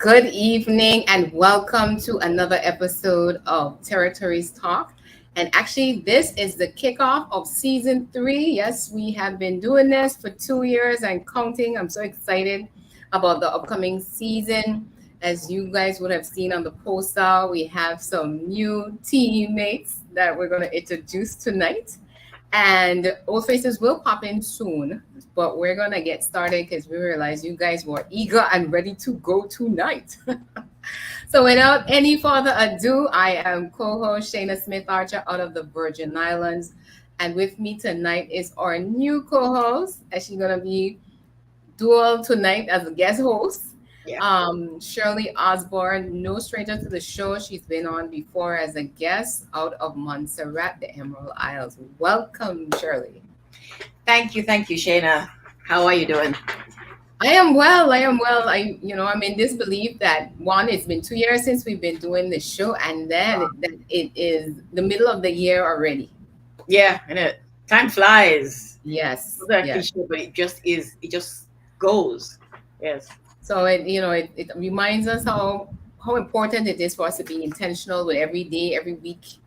Good evening and welcome to another episode of Territories Talk. And actually, this is the kickoff of season 3. Yes, we have been doing this for 2 years and counting. I'm so excited about the upcoming season. As you guys would have seen on the poster, we have some new teammates that we're going to introduce tonight. And old faces will pop in soon, but we're going to get started because we realize you guys were eager and ready to go tonight. So without any further ado, I am co-host Shaina Smith-Archer out of the Virgin Islands. And with me tonight is our new co-host, and she's going to be dual tonight as a guest host. Yeah. Shirley Osborne, no stranger to the show. She's been on before as a guest out of Montserrat, the Emerald Isles. Welcome, Shirley. Thank you, Shaina. How are you doing? I am well. I'm in disbelief that one, it's been 2 years since we've been doing this show, and then it is the middle of the year already. Yeah, and time flies. Yes. Yes. But it just goes. Yes. So it reminds us how important it is for us to be intentional with every day, every week,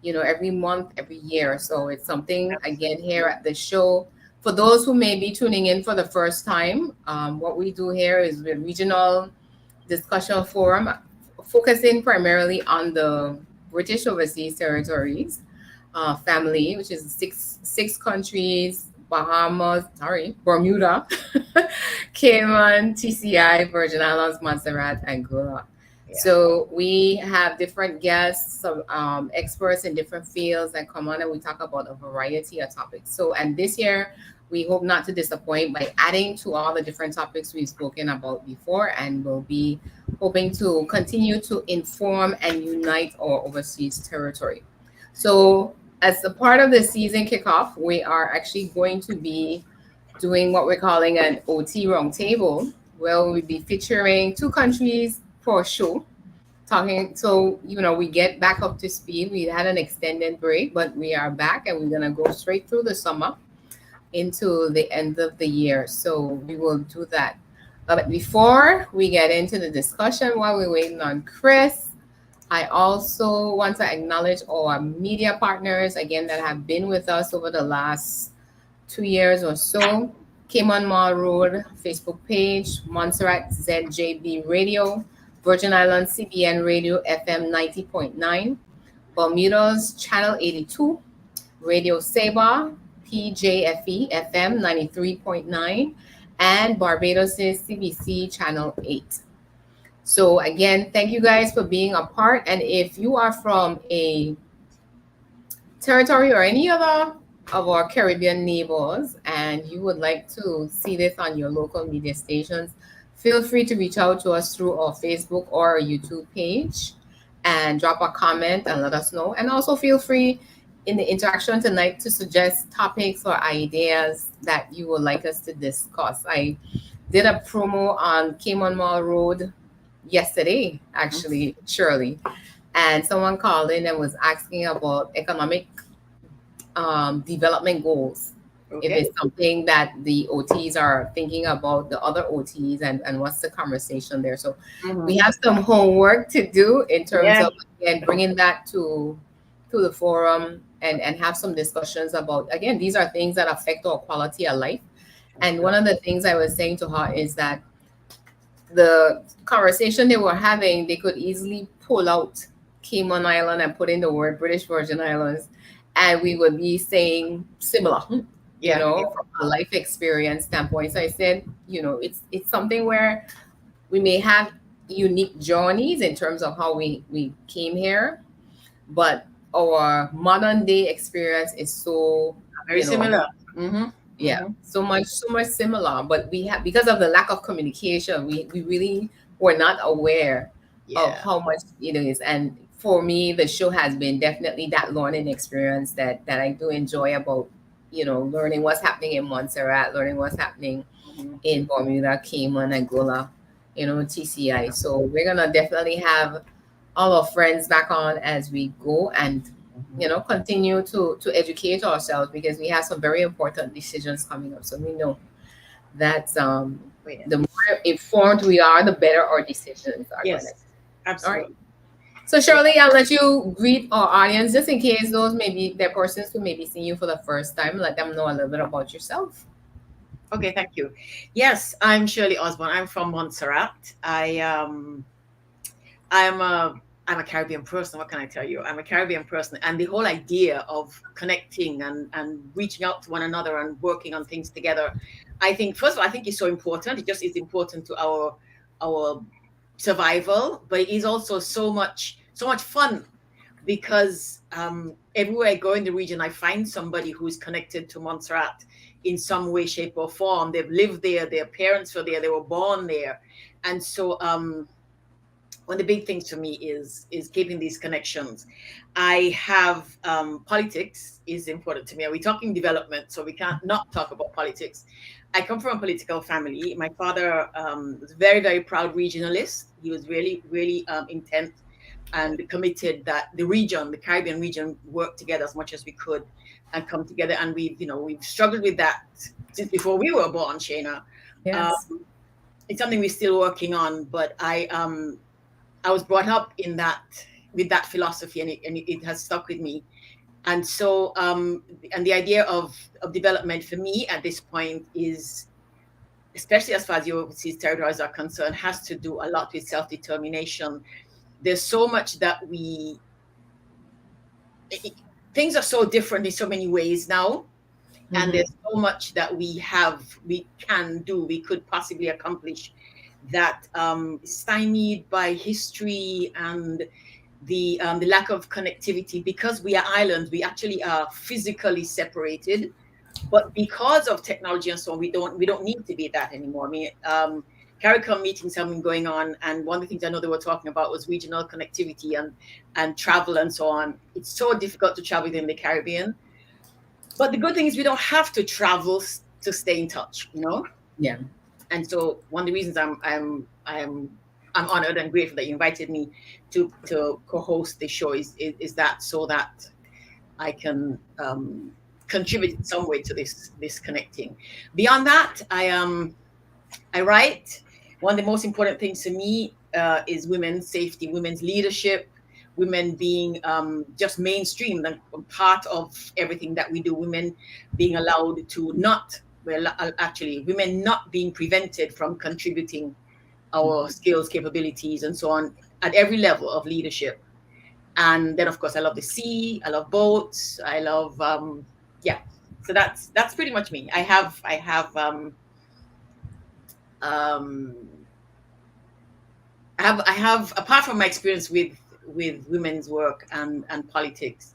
every month, every year. So it's something, again, here at the show. For those who may be tuning in for the first time, what we do here is a regional discussion forum focusing primarily on the British Overseas Territories family, which is six countries: Bermuda, Cayman, TCI, Virgin Islands, Montserrat, Anguilla. Yeah. So we have different guests, some experts in different fields that come on and we talk about a variety of topics. And this year, we hope not to disappoint by adding to all the different topics we've spoken about before, and we'll be hoping to continue to inform and unite our overseas territory. So as a part of the season kickoff, we are actually going to be doing what we're calling an OT Roundtable, where we'll be featuring 2 countries for a show. We get back up to speed. We had an extended break, but we are back and we're going to go straight through the summer into the end of the year. So we will do that. But before we get into the discussion, while we're waiting on Chris, I also want to acknowledge our media partners again that have been with us over the last 2 years or so. Cayman Marl Road Facebook page, Montserrat ZJB Radio, Virgin Islands CBN Radio FM 90.9, Bermuda's Channel 82, Radio Saba, PJFE FM 93.9, and Barbados' CBC Channel 8. So again, thank you guys for being a part. And if you are from a territory or any other of our Caribbean neighbors and you would like to see this on your local media stations, feel free to reach out to us through our Facebook or our YouTube page and drop a comment and let us know. And also feel free in the interaction tonight to suggest topics or ideas that you would like us to discuss. I did a promo on Cayman Mall Road yesterday, actually, Shirley, and someone called in and was asking about economic development goals. If it's something that the OTs are thinking about, the other OTs, and what's the conversation there. So we have some homework to do in terms of, again, bringing that to the forum and have some discussions about, again, these are things that affect our quality of life. And one of the things I was saying to her is that the conversation they were having, they could easily pull out Cayman Island and put in the word British Virgin Islands, and we would be saying similar, from a life experience standpoint. So I said, it's something where we may have unique journeys in terms of how we came here, but our modern day experience is so very similar. So much similar, but we have, because of the lack of communication, we really were not aware of how much it is. And for me, the show has been definitely that learning experience that I do enjoy about, learning what's happening in Montserrat, learning what's happening in Bermuda, Cayman, Anguilla, TCI. So we're gonna definitely have all our friends back on as we go and continue to educate ourselves, because we have some very important decisions coming up. So we know that the more informed we are, the better our decisions are. Yes, absolutely. All right. So Shirley, I'll let you greet our audience, just in case those maybe they're persons who may be seeing you for the first time. Let them know a little bit about yourself. Okay, thank you. Yes, I'm Shirley Osborne. I'm from Montserrat. I'm a Caribbean person. What can I tell you? I'm a Caribbean person, and the whole idea of connecting and reaching out to one another and working on things together, I think, first of all, I think it's so important. It just is important to our survival, but it is also so much fun, because everywhere I go in the region, I find somebody who's connected to Montserrat in some way, shape, or form. They've lived there, their parents were there, they were born there, and so one of the big things for me is keeping these connections. I have politics is important to me. We're talking development, so we can't not talk about politics. I come from a political family. My father was a very, very proud regionalist. He was really, really intent and committed that the Caribbean region, work together as much as we could and come together. And we've struggled with that since before we were born, Shaina. Yes. It's something we're still working on, but I was brought up with that philosophy, and it has stuck with me. And so, and the idea of development for me at this point is, especially as far as your overseas territories are concerned, has to do a lot with self-determination. There's so much that things are so different in so many ways now. And there's so much that we can do, we could possibly accomplish, that stymied by history and the lack of connectivity. Because we are islands, we actually are physically separated, but because of technology and so on, we don't need to be that anymore. I mean, CARICOM meetings have been going on, and one of the things I know they were talking about was regional connectivity and travel and so on. It's so difficult to travel within the Caribbean, but the good thing is we don't have to travel to stay in touch, Yeah. And so one of the reasons I'm honored and grateful that you invited me to co-host the show is that, so that I can contribute in some way to this connecting. Beyond that, I write. one of the most important things to me is women's safety, women's leadership, women being just mainstream and part of everything that we do, women being allowed to not, well, actually, women not being prevented from contributing our skills, capabilities, and so on at every level of leadership. And then, of course, I love the sea, I love boats, I love, yeah. So that's pretty much me. I have apart from my experience with women's work and politics,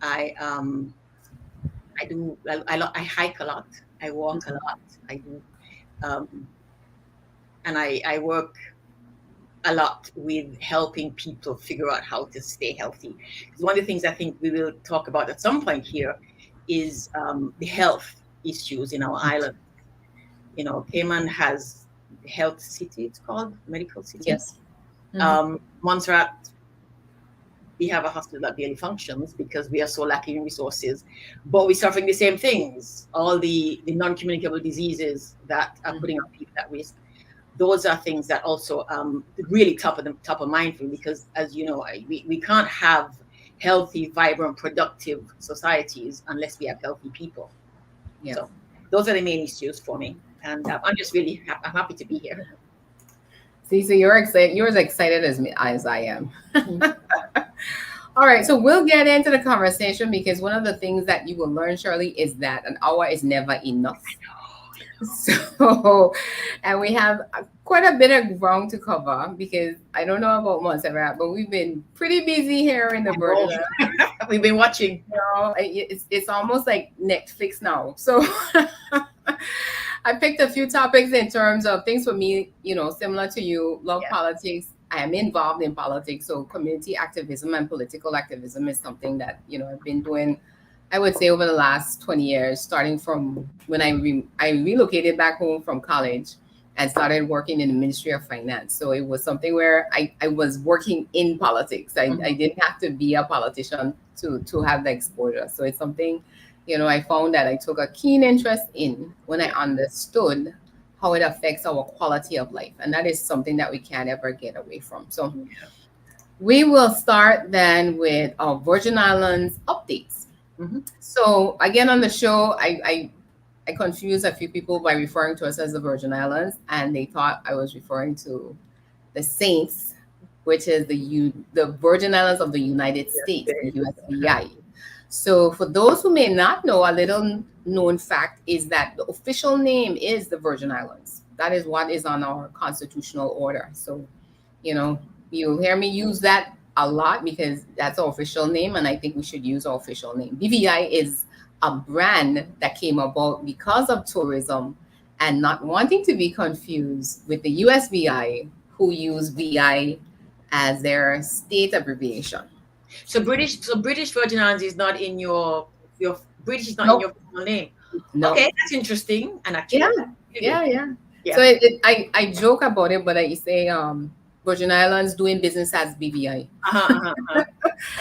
I hike a lot, I walk a lot, I do, and I work a lot with helping people figure out how to stay healthy. Because one of the things I think we will talk about at some point here is the health issues in our island. You know, Cayman has health city, it's called medical city. Yes. Montserrat, we have a hospital that barely functions because we are so lacking in resources, but we're suffering the same things, all the non-communicable diseases that are putting our people at risk. Those are things that also really top of mind for me, because as you know, we can't have healthy, vibrant, productive societies unless we have healthy people. Yeah. So those are the main issues for me, and I'm just really I'm happy to be here. See, so you're excited. You're as excited as I am. All right, so we'll get into the conversation, because one of the things that you will learn, Shirley, is that an hour is never enough. So, and we have quite a bit of ground to cover, because I don't know about Montserrat, but we've been pretty busy here in the Bermuda. We've been watching. You know, it's almost like Netflix now. So I picked a few topics in terms of things for me, you know, similar to you, love politics. I am involved in politics. So community activism and political activism is something that, you know, I've been doing, I would say, over the last 20 years, starting from when I relocated back home from college and started working in the Ministry of Finance. So it was something where I was working in politics. I didn't have to be a politician to have the exposure. So it's something, you know, I found that I took a keen interest in when I understood how it affects our quality of life. And that is something that we can't ever get away from. So we will start then with our Virgin Islands updates. So again, on the show, I confused a few people by referring to us as the Virgin Islands, and they thought I was referring to the Saints, which is the Virgin Islands of the United States, the USVI. So for those who may not know, a little known fact is that the official name is the Virgin Islands. That is what is on our constitutional order. So, you know, you'll hear me use that a lot because that's our official name, and I think we should use our official name. BVI is a brand that came about because of tourism and not wanting to be confused with the USVI, who use VI as their state abbreviation. So British Virgin Islands is not in your British is not in your full name. No. Okay, that's interesting. And actually, yeah. So I joke about it, but I say Virgin Islands doing business as BVI.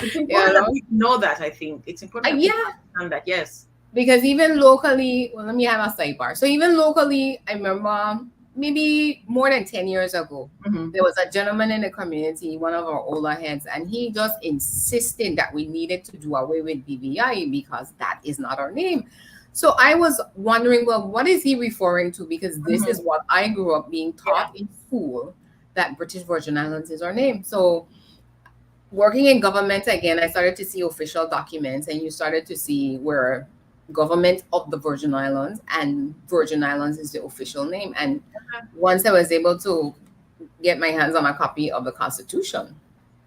It's important that we know that. I think it's important. That we understand that. Yes. Because even locally, well, let me have a sidebar. So even locally, I remember maybe more than 10 years ago, there was a gentleman in the community, one of our older heads, and he just insisted that we needed to do away with BVI because that is not our name. So I was wondering, well, what is he referring to? Because this is what I grew up being taught in school, that British Virgin Islands is our name. So working in government, again, I started to see official documents, and you started to see where government of the Virgin Islands, and Virgin Islands is the official name. And once I was able to get my hands on a copy of the Constitution,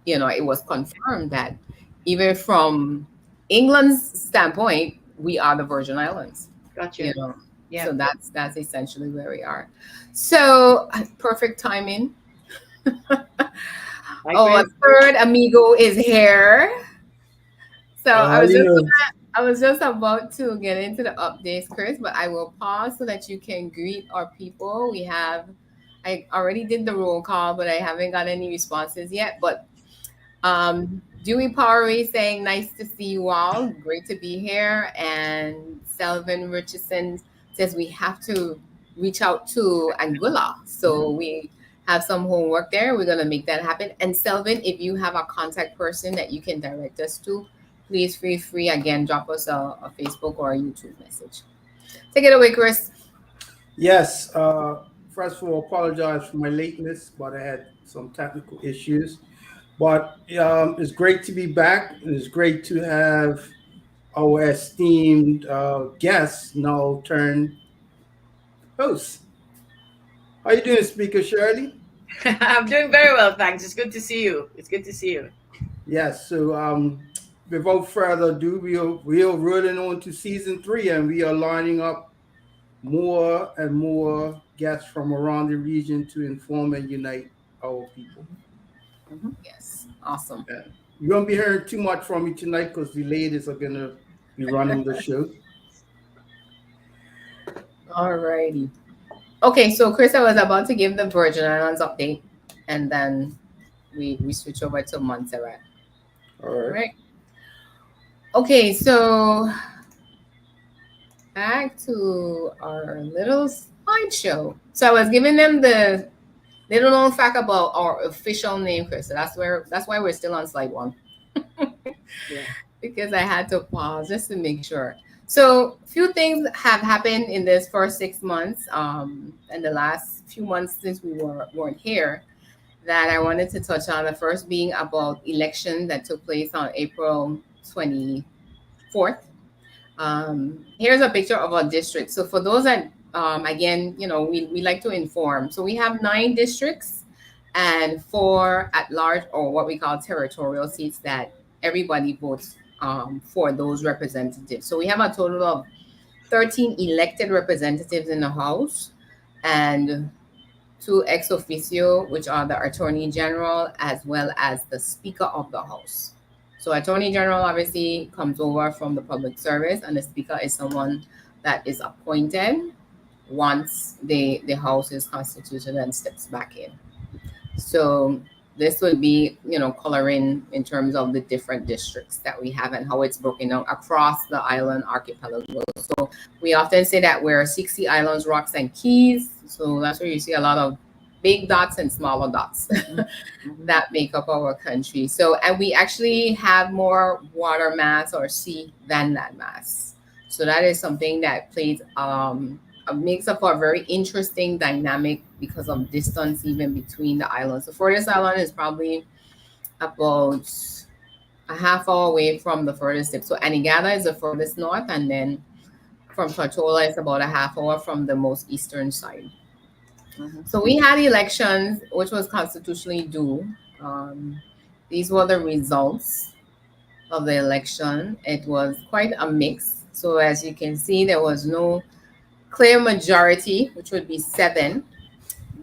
you know, it was confirmed that even from England's standpoint, we are the Virgin Islands. Gotcha. You know, so that's essentially where we are. So perfect timing. A third amigo is here. So I was just about to get into the updates, Chris, but I will pause so that you can greet our people. I already did the roll call, but I haven't got any responses yet. But Dewey Powery saying, nice to see you all. Great to be here. And Selvin Richardson says we have to reach out to Anguilla. So we have some homework there. We're going to make that happen. And Selvin, if you have a contact person that you can direct us to, please feel free, again, drop us a Facebook or a YouTube message. Take it away, Chris. Yes. First of all, apologize for my lateness, but I had some technical issues. But it's great to be back. It's great to have our esteemed guests now turned hosts. How you doing, Speaker Shirley? I'm doing very well, thanks. It's good to see you. It's good to see you. Yes. So without further ado, we're rolling on to season 3, and we are lining up more and more guests from around the region to inform and unite our people. Yes, awesome. You won't be hearing too much from me tonight because the ladies are going to be running the show. All righty. Okay, so Chris, I was about to give the Virgin Islands update, and then we switch over to Montserrat. All right. Okay, so back to our little slideshow. So I was giving them the little known fact about our official name, Chris. So that's why we're still on slide 1. Because I had to pause just to make sure. So a few things have happened in this first 6 months, and the last few months since we weren't here, that I wanted to touch on. The first being about election that took place on April 24th. Here's a picture of our district. So for those that, again, we like to inform. So we have 9 districts and 4 at large, or what we call territorial seats, that everybody votes for those representatives. So we have a total of 13 elected representatives in the House and 2 ex officio, which are the Attorney General as well as the Speaker of the House. So Attorney General obviously comes over from the public service, and the Speaker is someone that is appointed once the House is constituted and steps back in. So this would be, coloring in terms of the different districts that we have and how it's broken down across the island archipelago. So we often say that we're 60 islands, rocks, and keys. So that's where you see a lot of big dots and smaller dots that make up our country. So, and we actually have more water mass or sea than land mass. So that is something that plays makes up a very interesting dynamic because of distance even between the islands. The furthest island is probably about a half hour away from the furthest tip. So Anguilla is the furthest north, and then from Tortola is about a half hour from the most eastern side. So we had elections, which was constitutionally due. These were the results of the election. It was quite a mix. So as you can see, there was no clear majority, which would be 7.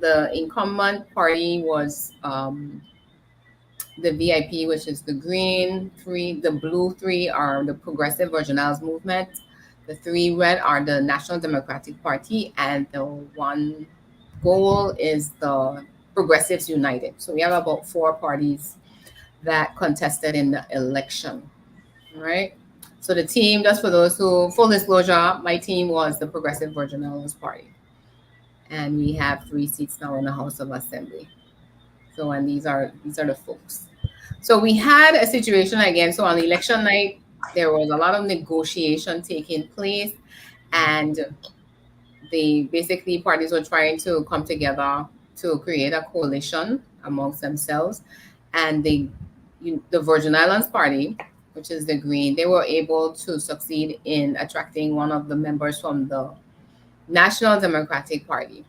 The incumbent party was the VIP, which is the green 3. The blue 3 are the Progressive Virgin Islands Movement. The 3 red are the National Democratic Party, and the 1 gold is the Progressives United. So we have about 4 parties that contested in the election. All right. So the team, just for those who, full disclosure, my team was the Progressive Virgin Islands Party. And we have 3 seats now in the House of Assembly. So, and these are the folks. So we had a situation again. So on election night, there was a lot of negotiation taking place, and basically parties were trying to come together to create a coalition amongst themselves. And the Virgin Islands Party, which is the green, they were able to succeed in attracting one of the members from the National Democratic Party.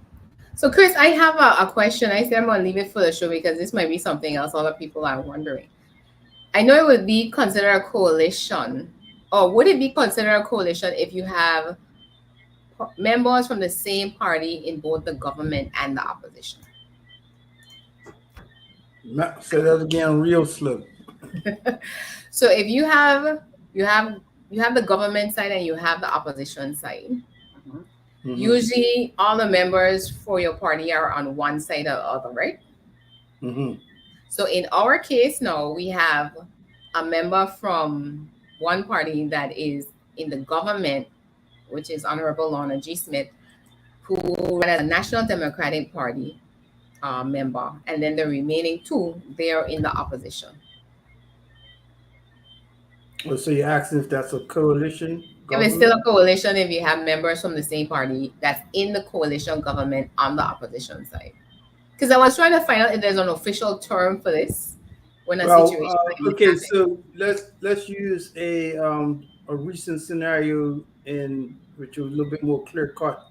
So Chris, I have a question. I said I'm going to leave it for the show because this might be something else other people are wondering. I know it would be considered a coalition, or would it be considered a coalition if you have members from the same party in both the government and the opposition? Say that again real slow. So if you have the government side and you have the opposition side, usually all the members for your party are on one side or the other, right? So in our case now, we have a member from one party that is in the government, which is Honorable Lorna G. Smith, who ran as a National Democratic Party member, and then the remaining two, they are in the opposition. Well, so you're asking if that's a coalition If it's government? still a coalition, if you have members from the same party that's in the coalition government on the opposition side. Because I was trying to find out if there's an official term for this when a Well, situation like this okay, happens. so let's use a recent scenario in which was a little bit more clear cut,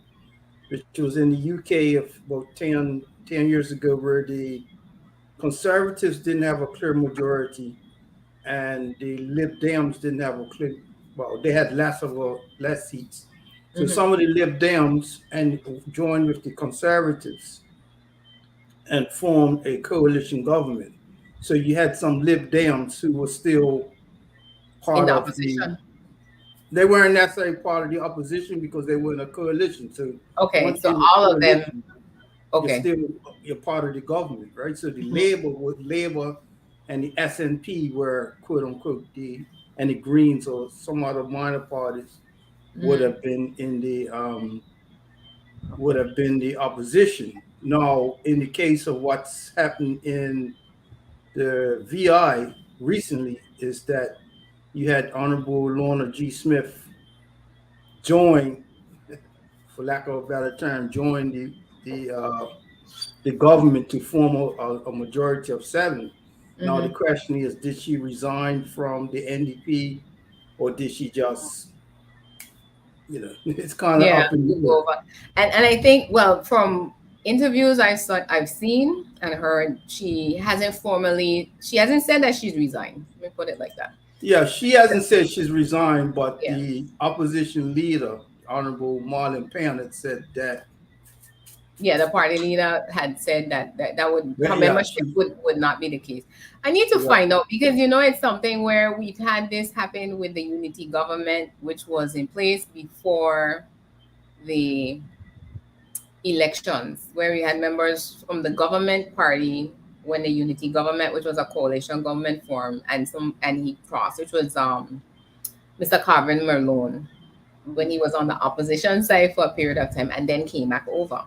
which was in the UK of about 10 years ago, where the Conservatives didn't have a clear majority, and the Lib Dems didn't have a clear. Well, they had less seats. So some of the Lib Dems and joined with the Conservatives and formed a coalition government. So you had some Lib Dems who were still part In the of opposition. they weren't necessarily part of the opposition because they were in a coalition. So Okay, once so you're in a all of them. coalition, Okay. you're part of the government, right? So the Labour and the SNP were quote unquote and the Greens or some other minor parties would have been in the opposition. Now, in the case of what's happened in the VI recently, is that you had Honorable Lorna G. Smith join, for lack of a better term, join the government to form a majority of 7. Now the question is, did she resign from the NDP, or did she just, it's kind of up in the air. And I think, well, from interviews I've seen and heard, she hasn't said that she's resigned. Let me put it like that. Yeah, she hasn't said she's resigned, but the opposition leader, Honorable Marl had said that. Yeah, the party leader had said that would her membership would not be the case. I need to find out, because it's something where we've had this happen with the unity government, which was in place before the elections, where we had members from the government party when the unity government, which was a coalition government, formed, and he crossed, which was Mr. Carvin Merlone, when he was on the opposition side for a period of time and then came back over.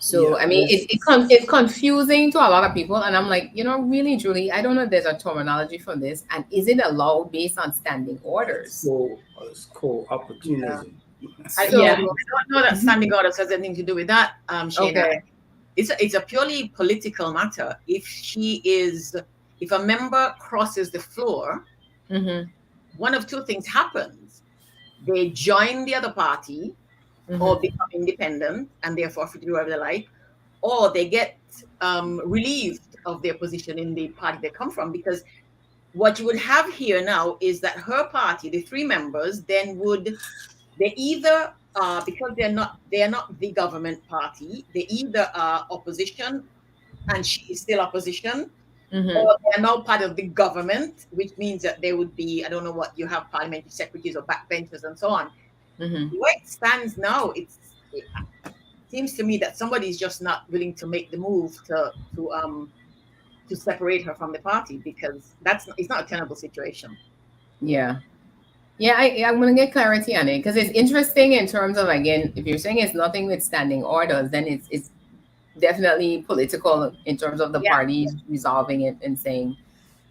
So, I mean, it's confusing to a lot of people. And I'm like, really, Julie, I don't know if there's a terminology for this. And is it allowed based on standing orders? So it's called opportunism. I don't know that standing orders has anything to do with that, Shaina. Okay. It's a purely political matter. If a member crosses the floor, one of two things happens. They join the other party, or become independent and therefore free to do whatever they like, or they get relieved of their position in the party they come from. Because what you would have here now is that her party, the 3 members, then they either because they are not the government party, they either are opposition and she is still opposition, or they are now part of the government, which means that they would be, I don't know what, you have parliamentary secretaries or backbenchers and so on. The way it stands now, it seems to me that somebody's just not willing to make the move to separate her from the party, because it's not a tenable situation. Yeah, I'm going to get clarity on it, because it's interesting in terms of, again, if you're saying it's nothing with standing orders, then it's definitely political in terms of the parties resolving it and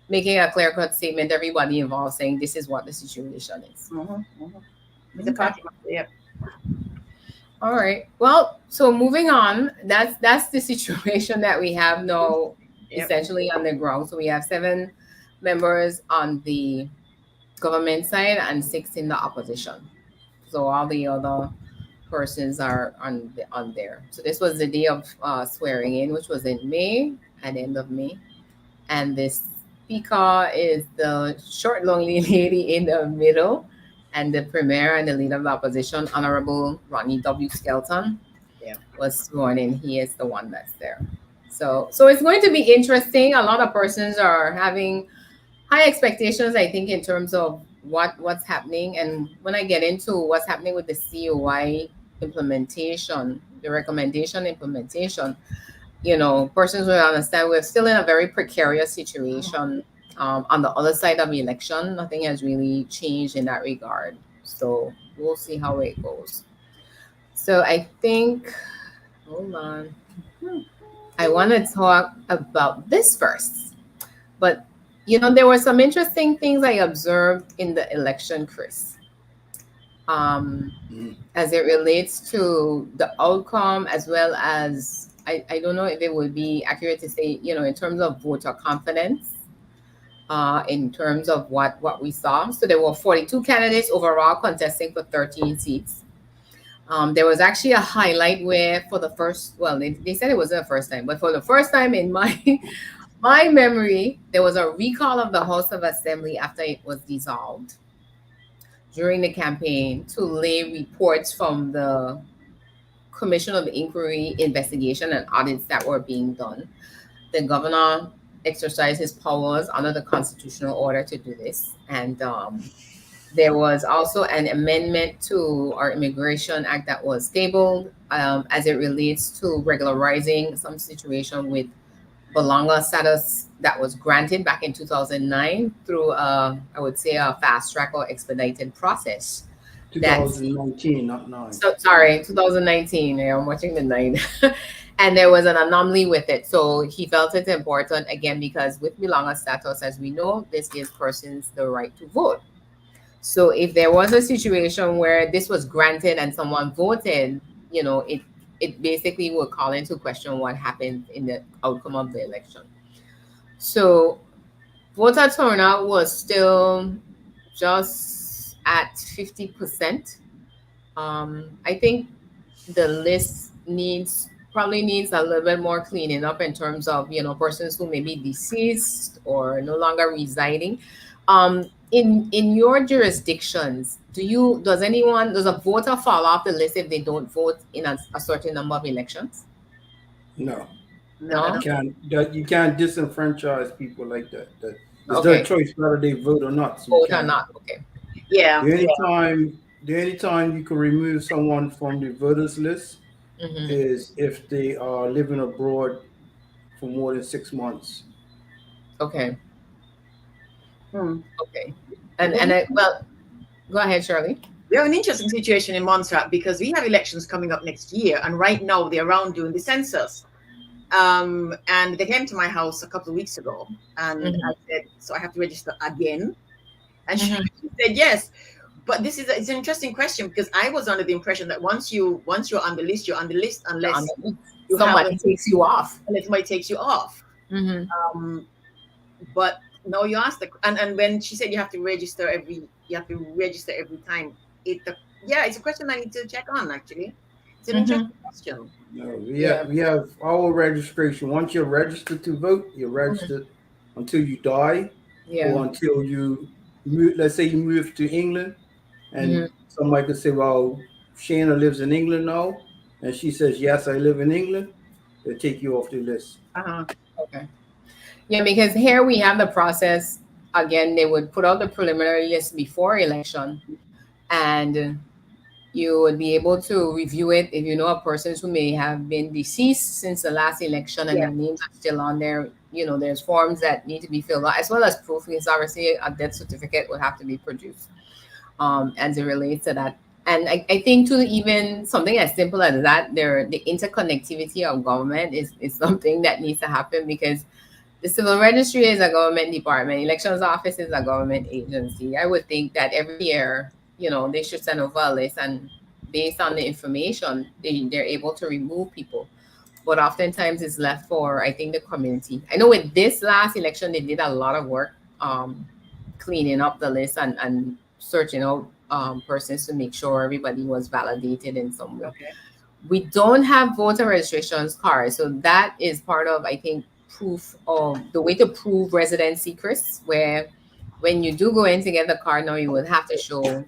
making a clear-cut statement, everybody involved saying this is what the situation is. The party, All right. Well, so moving on, that's the situation that we have now, essentially on the ground. So we have 7 members on the government side and 6 in the opposition. So all the other persons are on there. So this was the day of swearing in, which was in May, at the end of May. And this speaker is the short, lonely lady in the middle. And the premier and the leader of the opposition, Honorable Ronnie W. Skelton, was sworn in. He is the one that's there. So it's going to be interesting. A lot of persons are having high expectations, I think, in terms of what's happening. And when I get into what's happening with the COI implementation, the recommendation implementation, persons will understand we're still in a very precarious situation. On the other side of the election, nothing has really changed in that regard. So we'll see how it goes. So I think, hold on, I want to talk about this first. But, there were some interesting things I observed in the election, Chris, Mm. as it relates to the outcome, as well as, I don't know if it would be accurate to say, in terms of voter confidence, in terms of what we saw. So there were 42 candidates overall contesting for 13 seats. There was actually a highlight where for the first, well, they said it wasn't the first time, but for the first time in my my memory, there was a recall of the House of Assembly after it was dissolved during the campaign to lay reports from the Commission of Inquiry investigation and audits that were being done. The governor exercised his powers under the constitutional order to do this. And there was also an amendment to our Immigration Act that was tabled as it relates to regularizing some situation with belonga status that was granted back in 2009 through, I would say, a fast track or expedited process. That's 2019, not 9. so sorry, 2019. Yeah, I'm watching the night. And there was an anomaly with it. So he felt it important again because with belonga status, as we know, this gives persons the right to vote. So if there was a situation where this was granted and someone voted, it basically would call into question what happened in the outcome of the election. So voter turnout was still just at 50%. I think the list probably needs a little bit more cleaning up in terms of persons who may be deceased or no longer residing. In your jurisdictions, does a voter fall off the list if they don't vote in a certain number of elections? No. No. You can't disenfranchise people like that. It's Okay. their choice whether they vote or not. So Vote or not? Okay. Yeah. The only time you can remove someone from the voters list Mm-hmm. is if they are living abroad for more than 6 months. Okay. Hmm. Okay. Well, go ahead, Shirley. We have an interesting situation in Montserrat because we have elections coming up next year, and right now they're around doing the census. And they came to my house a couple of weeks ago, and I said, "So I have to register again?" And she said, "Yes." But it's an interesting question because I was under the impression that once you're on the list, you're on the list unless somebody takes you off. Unless somebody takes you off. Mm-hmm. But no, you asked and when she said you have to register every time. It's a question I need to check on actually. It's an interesting question. No, we have our registration. Once you're registered to vote, you're registered until you die, or until you move. Let's say you move to England, and somebody could say, "Well, Shaina lives in England now," and she says, "Yes, I live in England." They take you off the list. Okay. Yeah, because here we have the process. Again, they would put out the preliminary list before election, and you would be able to review it if you know a person who may have been deceased since the last election and their names are still on there. There's forms that need to be filled out as well as proof. Because obviously a death certificate would have to be produced as it relates to that. And I think too, even something as simple as that, the interconnectivity of government is something that needs to happen because the civil registry is a government department. Elections office is a government agency. I would think that every year, they should send over a list, and based on the information, they're able to remove people. But oftentimes it's left for, I think, the community. I know with this last election, they did a lot of work cleaning up the list and searching out persons to make sure everybody was validated in some way. Okay. We don't have voter registrations cards. So that is part of, I think, proof of the way to prove residency, Chris, where when you do go in to get the card now, you would have to show,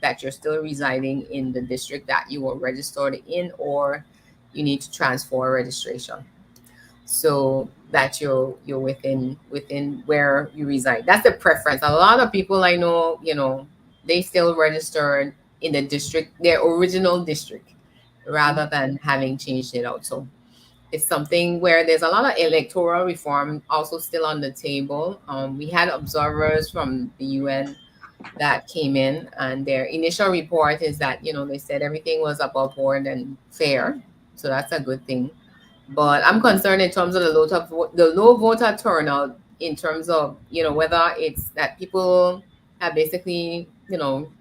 that you're still residing in the district that you were registered in, or you need to transfer registration so that you're within where you reside. That's the preference. A lot of people I know, they still registered in the district, their original district, rather than having changed it out. So it's something where there's a lot of electoral reform also still on the table. We had observers from the UN that came in, and their initial report is that they said everything was above board and fair, so that's a good thing. But I'm concerned in terms of the low voter turnout, in terms of whether it's that people have basically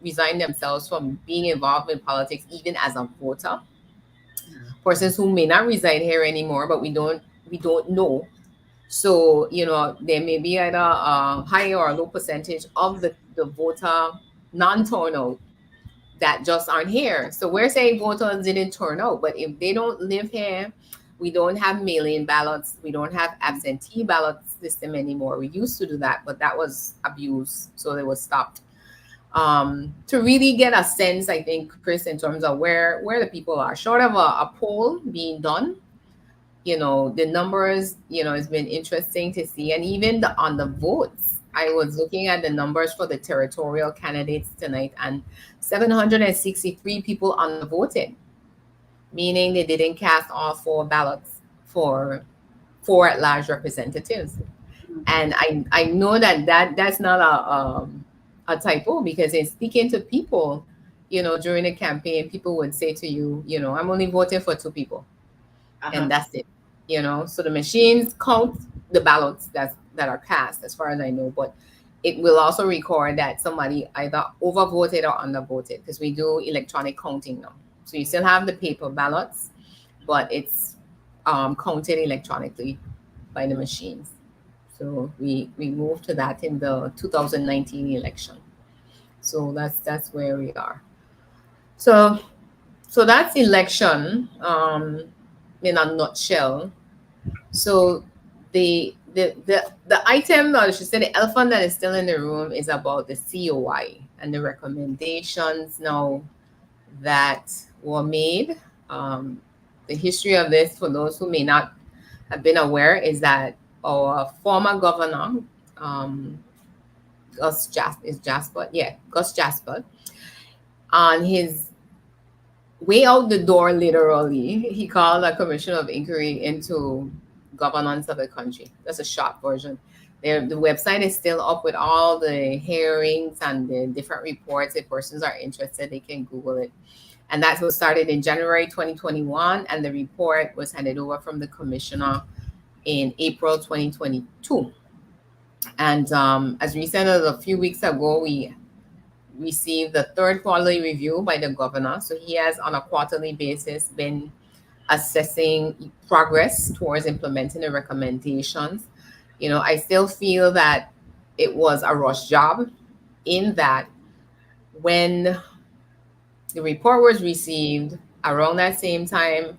resigned themselves from being involved in politics, even as a voter. Persons who may not reside here anymore, but we don't know. So there may be either a high or a low percentage of the voter non-turnout that just aren't here. So we're saying voters didn't turn out, but if they don't live here, we don't have mail-in ballots, we don't have absentee ballot system anymore. We used to do that, but that was abused, so they was stopped. To really get a sense, I think, Chris, in terms of where the people are, short of a poll being done, the numbers, it's been interesting to see. And even on the votes, I was looking at the numbers for the territorial candidates tonight, and 763 people undervoted, meaning they didn't cast all 4 ballots for 4 at-large representatives. And I know that's not a typo, because in speaking to people, during the campaign, people would say to you, I'm only voting for 2 people, and that's it. So the machines count the ballots that are cast, as far as I know, but it will also record that somebody either overvoted or undervoted, because we do electronic counting now. So you still have the paper ballots, but it's counted electronically by the machines. So we moved to that in the 2019 election. So that's where we are. So that's election in a nutshell. So the item, or I should say the elephant that is still in the room, is about the COI and the recommendations now that were made. The history of this, for those who may not have been aware, is that our former governor, Gus Jasper, on his way out the door, literally, he called a commission of inquiry into governance of the country. That's a short version. The website is still up with all the hearings and the different reports. If persons are interested, they can Google it. And that was started in January 2021, and the report was handed over from the commissioner in April 2022. And as recent as a few weeks ago, we received the 3rd quarterly review by the governor. So he has, on a quarterly basis, been assessing progress towards implementing the recommendations. I still feel that it was a rush job, in that when the report was received, around that same time,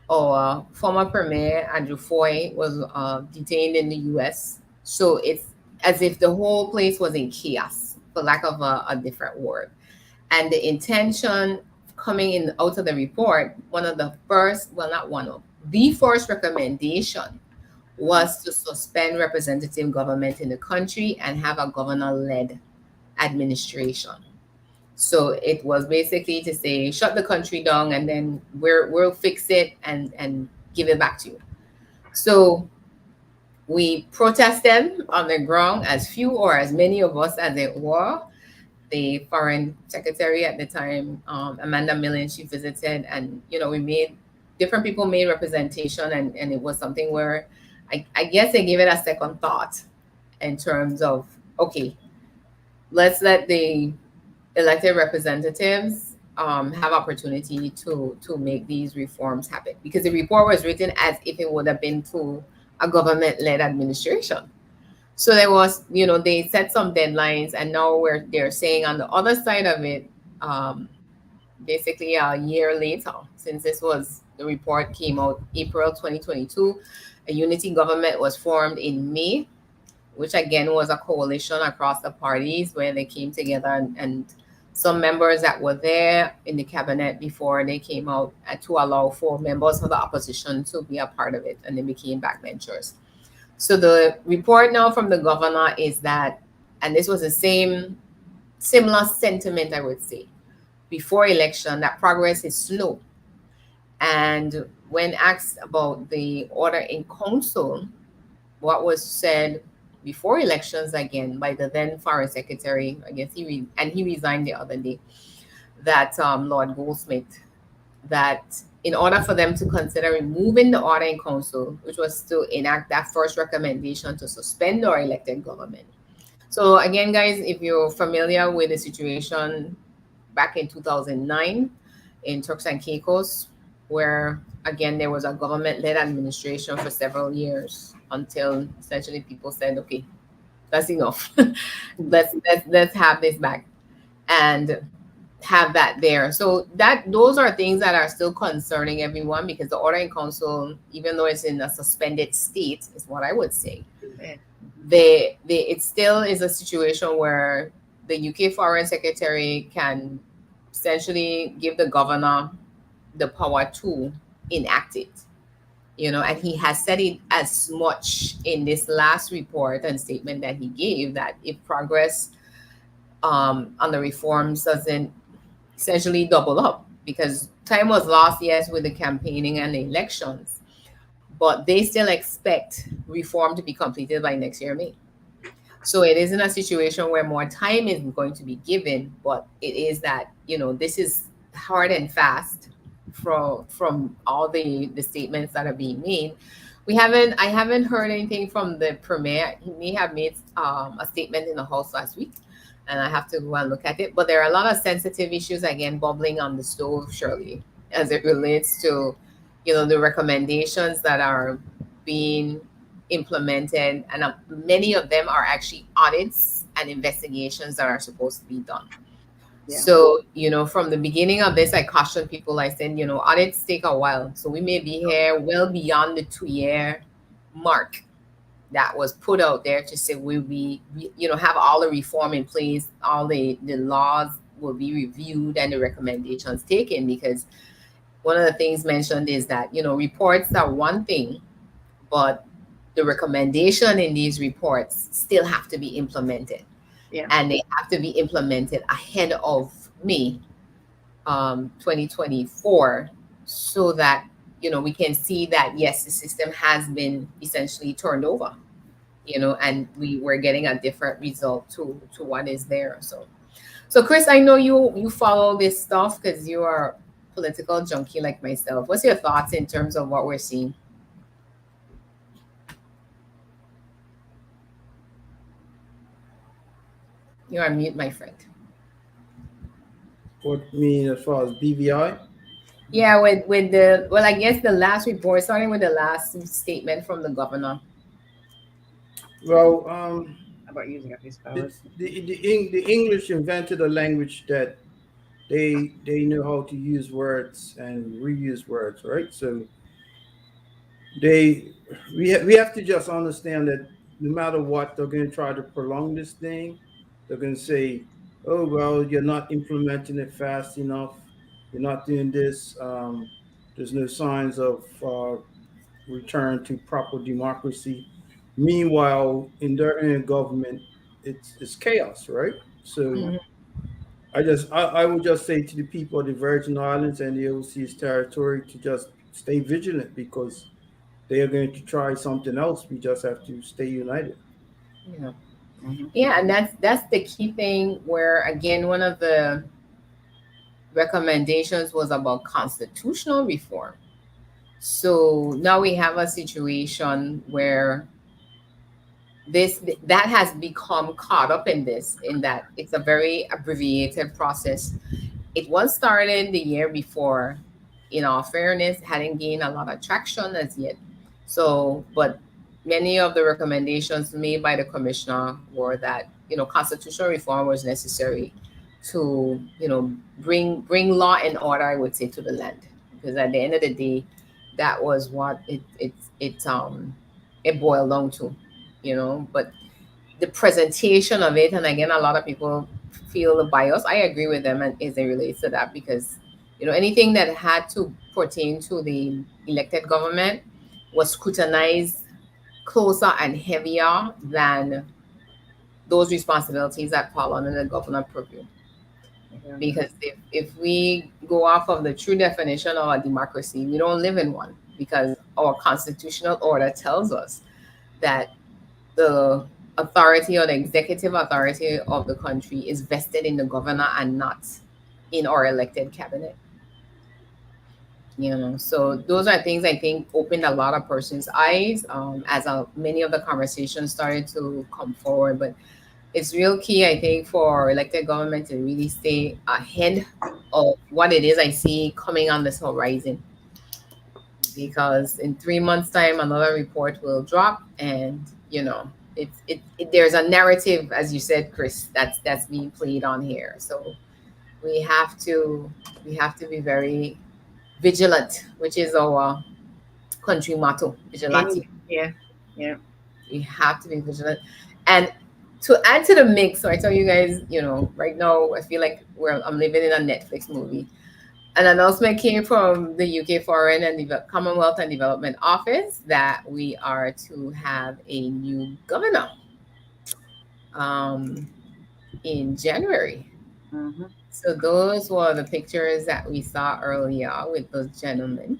our former premier, Andrew Foy, was detained in the US. So it's as if the whole place was in chaos, for lack of a different word. And the intention coming in out of the report, the first recommendation was to suspend representative government in the country and have a governor-led administration. So it was basically to say, shut the country down, and then we'll fix it and give it back to you. So we protested on the ground, as few or as many of us as it were. The foreign secretary at the time, Amanda Millen, she visited, and different people made representation, and it was something where I guess they gave it a second thought, in terms of, okay, let's let the elected representatives have opportunity to make these reforms happen, because the report was written as if it would have been through a government-led administration. So there was, they set some deadlines, and now they're saying on the other side of it, basically a year later, since the report came out April 2022, a unity government was formed in May, which again was a coalition across the parties, where they came together, and some members that were there in the cabinet before they came out to allow for members of the opposition to be a part of it, and they became backbenchers. So the report now from the governor is that, and this was the similar sentiment, I would say, before election, that progress is slow. And when asked about the order in council, what was said before elections again by the then Foreign Secretary. I guess he resigned the other day. That Lord Goldsmith, that in order for them to consider removing the order in council, which was to enact that first recommendation to suspend our elected government. So again, guys, if you're familiar with the situation back in 2009 in Turks and Caicos, where again there was a government-led administration for several years until essentially people said, okay, that's enough. let's have this back and have that there. So those are things that are still concerning everyone, because the order in council, even though it's in a suspended state, is what I would say. It still is a situation where the UK Foreign Secretary can essentially give the governor the power to enact it, and he has said it as much in this last report and statement that he gave, that if progress on the reforms doesn't essentially double up, because time was lost, yes, with the campaigning and the elections, but they still expect reform to be completed by next year, May. So it isn't a situation where more time is going to be given, but it is that, this is hard and fast from all the statements that are being made. I haven't heard anything from the premier. He may have made a statement in the House last week, and I have to go and look at it. But there are a lot of sensitive issues, again, bubbling on the stove, Shirley, as it relates to, the recommendations that are being implemented. And many of them are actually audits and investigations that are supposed to be done. Yeah. So, from the beginning of this, I cautioned people. I said, audits take a while. So we may be here well beyond the 2-year mark that was put out there to say we have all the reform in place, all the laws will be reviewed and the recommendations taken, because one of the things mentioned is that, reports are one thing, but the recommendation in these reports still have to be implemented. Yeah. And they have to be implemented ahead of May 2024, so that, we can see that, yes, the system has been essentially turned over, and we're getting a different result to what is there. So Chris, I know you follow this stuff because you are a political junkie like myself. What's your thoughts in terms of what we're seeing? You're on mute, my friend. What do you mean as far as BVI? Yeah, with the, I guess the last report, starting with the last statement from the governor. Well, about using up his powers. The English invented a language that they know how to use words and reuse words, right? So we have to just understand that no matter what, they're going to try to prolong this thing. They're going to say, oh, well, you're not implementing it fast enough. You're not doing this. There's no signs of return to proper democracy. Meanwhile, in their government, it's chaos, right? So I would just say to the people of the Virgin Islands and the overseas territory to just stay vigilant, because they are going to try something else. We just have to stay united. Yeah. Mm-hmm. Yeah, and that's the key thing, where again, one of the recommendations was about constitutional reform. So now we have a situation where that has become caught up in that it's a very abbreviated process. It was started the year before, in all fairness, hadn't gained a lot of traction as yet. So, but many of the recommendations made by the commissioner were that, constitutional reform was necessary to, bring law and order, I would say, to the land. Because at the end of the day, that was what it boiled down to, But the presentation of it, and again, a lot of people feel the bias. I agree with them as it relates to that, because, anything that had to pertain to the elected government was scrutinized closer and heavier than those responsibilities that fall under the governor's purview. Mm-hmm. Because if we go off of the true definition of a democracy, we don't live in one, because our constitutional order tells us that the authority or the executive authority of the country is vested in the governor and not in our elected cabinet. So those are things I think opened a lot of persons' eyes as many of the conversations started to come forward. But it's real key, I think, for elected government to really stay ahead of what it is I see coming on this horizon. Because in 3 months' time, another report will drop, and there's a narrative, as you said, Chris, that's being played on here. So we have to be very vigilant, which is our country motto, vigilante. Yeah. We have to be vigilant. And to add to the mix, so I tell you guys, right now I feel like I'm living in a Netflix movie. An announcement came from the UK Foreign and Commonwealth and Development Office that we are to have a new governor in January. Mm-hmm. So those were the pictures that we saw earlier with those gentlemen.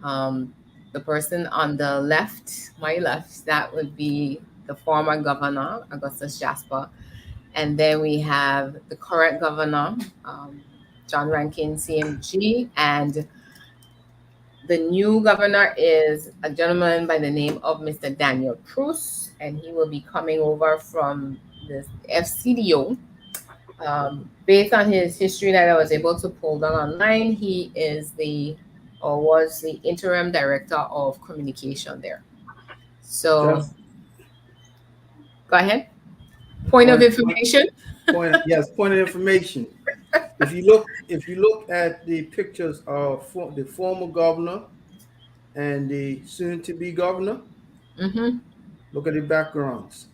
The person on the left, my left, that would be the former governor, Augustus Jasper. And then we have the current governor, John Rankin, CMG. And the new governor is a gentleman by the name of Mr. Daniel Cruz. And he will be coming over from the FCDO. Based on his history that I was able to pull down online, he was the interim director of communication there. So, go ahead. Point of information. Point of information. If you look at the pictures of the former governor and the soon-to-be governor, look at the backgrounds.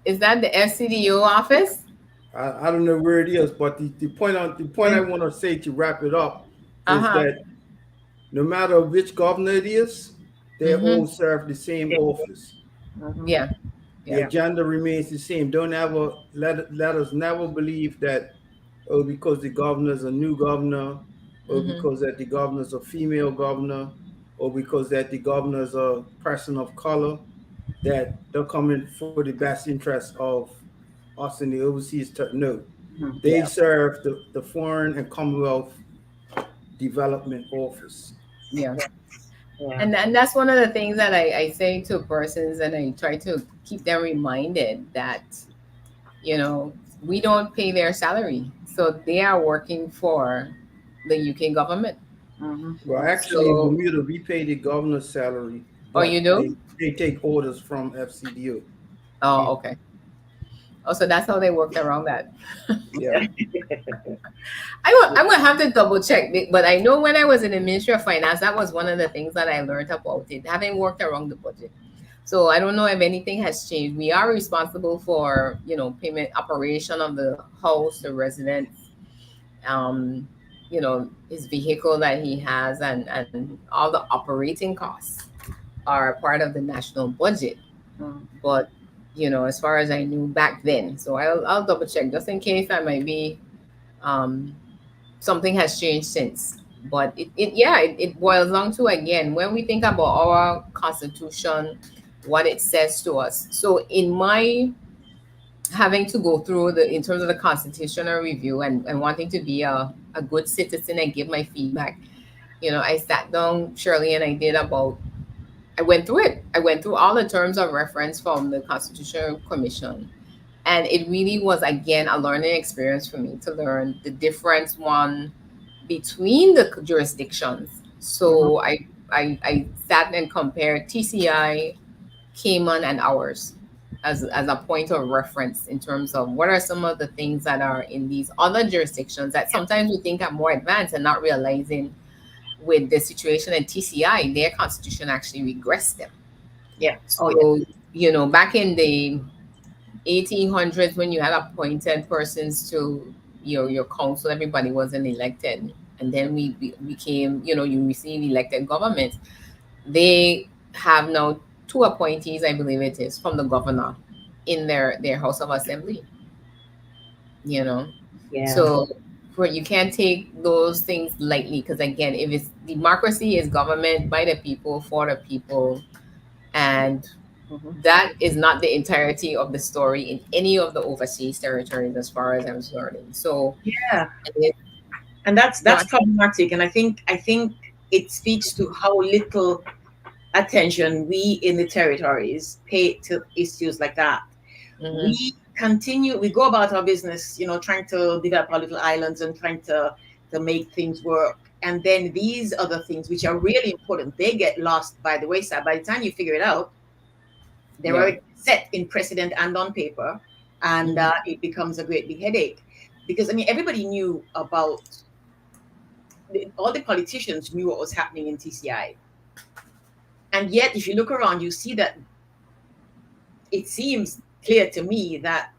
Is that the FCDO office? I don't know where it is, but the point I want to say to wrap it up is that no matter which governor it is, they all serve the same office. Yeah. The agenda remains the same. Don't ever let us never believe that because the governor's a new governor, or because that the governor's a female governor, or because that the governor's a person of color, that they're coming for the best interest of us in the overseas. No, they serve the Foreign and Commonwealth Development Office. Yeah. And that's one of the things that I say to persons, and I try to keep them reminded that, we don't pay their salary. So they are working for the UK government. Well, actually, in Bermuda, we pay the governor's salary. Oh, you do? They take orders from FCDO. Oh, okay. Oh, so that's how they worked around that. Yeah. I'm going to have to double check, but I know when I was in the Ministry of Finance, that was one of the things that I learned about it, having worked around the budget. So I don't know if anything has changed. We are responsible for, payment operation of the house, the residence, his vehicle that he has, and all the operating costs are part of the national budget. But as far as I knew back then, so I'll double check just in case I might be something has changed since. But it boils down to, again, when we think about our Constitution, what it says to us. So in my having to go through in terms of the constitutional review and wanting to be a good citizen and give my feedback, I sat down, Shirley, and I went through it. I went through all the terms of reference from the Constitutional Commission. And it really was, again, a learning experience for me to learn the difference between the jurisdictions. So I sat and compared TCI, Cayman, and ours as a point of reference in terms of what are some of the things that are in these other jurisdictions that sometimes we think are more advanced, and not realizing with the situation in TCI, their constitution actually regressed them. Yeah. So, back in the 1800s, when you had appointed persons to your council, everybody wasn't elected. And then we became, you receive elected governments. They have now 2 appointees, I believe it is, from the governor in their House of Assembly. Yeah. So you can't take those things lightly, because again, if it's democracy, is government by the people, for the people, And Mhm. that is not the entirety of the story in any of the overseas territories, as far as I'm learning. So, Yeah, and it, and go that's on. problematic. And I think it speaks to how little attention we in the territories pay to issues like that. Mhm. We go about our business, trying to develop our little islands and trying to make things work. And then these other things, which are really important, they get lost by the wayside. By the time you figure it out, they're Yeah. already set in precedent and on paper, and Mhm. it becomes a great big headache. Because I mean, everybody knew about all the politicians knew what was happening in TCI, and yet if you look around, you see that it seems clear to me that